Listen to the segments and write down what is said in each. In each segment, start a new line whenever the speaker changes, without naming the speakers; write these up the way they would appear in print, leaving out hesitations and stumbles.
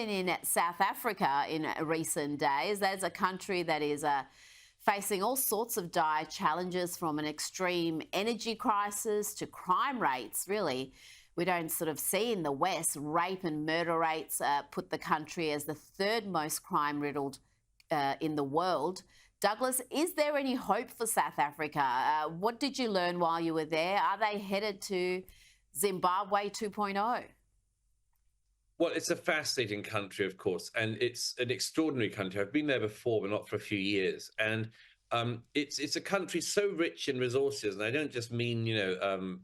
been in South Africa in recent days. There's a country that is facing all sorts of dire challenges, from an extreme energy crisis to crime rates, really. We don't sort of see in the West rape and murder rates put the country as the third most crime-riddled in the world. Douglas, is there any hope for South Africa? What did you learn while you were there? Are they headed to Zimbabwe 2.0?
Well, it's a fascinating country, of course, and it's an extraordinary country. I've been there before, but not for a few years. And it's a country so rich in resources, and I don't just mean,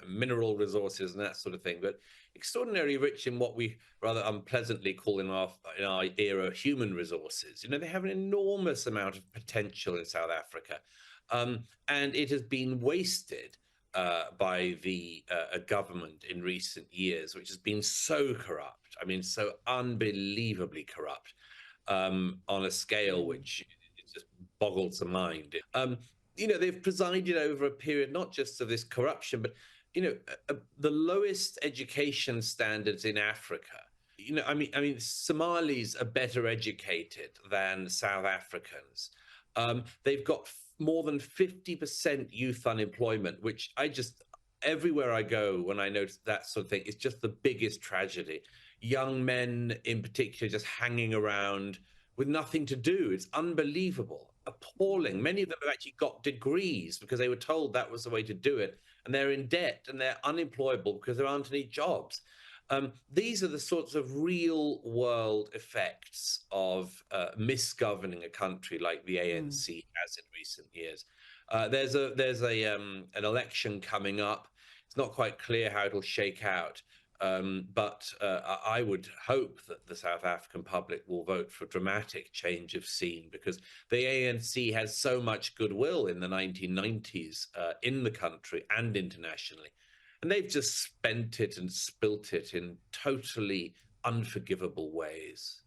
mineral resources and that sort of thing, but extraordinarily rich in what we rather unpleasantly call in our era human resources. They have an enormous amount of potential in South Africa, and it has been wasted by the government in recent years, which has been so corrupt. I mean, so unbelievably corrupt on a scale which just boggles the mind. They've presided over a period not just of this corruption, but the lowest education standards in Africa. I mean, Somalis are better educated than South Africans. They've got more than 50% youth unemployment, which everywhere I go when I notice that sort of thing, it's just the biggest tragedy. Young men in particular just hanging around with nothing to do. It's unbelievable, appalling. Many of them have actually got degrees because they were told that was the way to do it, and they're in debt and they're unemployable because there aren't any jobs. These are the sorts of real world effects of misgoverning a country like the ANC has in recent years. There's an election coming up. It's not quite clear how it'll shake out, but I would hope that the South African public will vote for a dramatic change of scene, because the ANC has so much goodwill in the 1990s in the country and internationally. And they've just spent it and spilt it in totally unforgivable ways.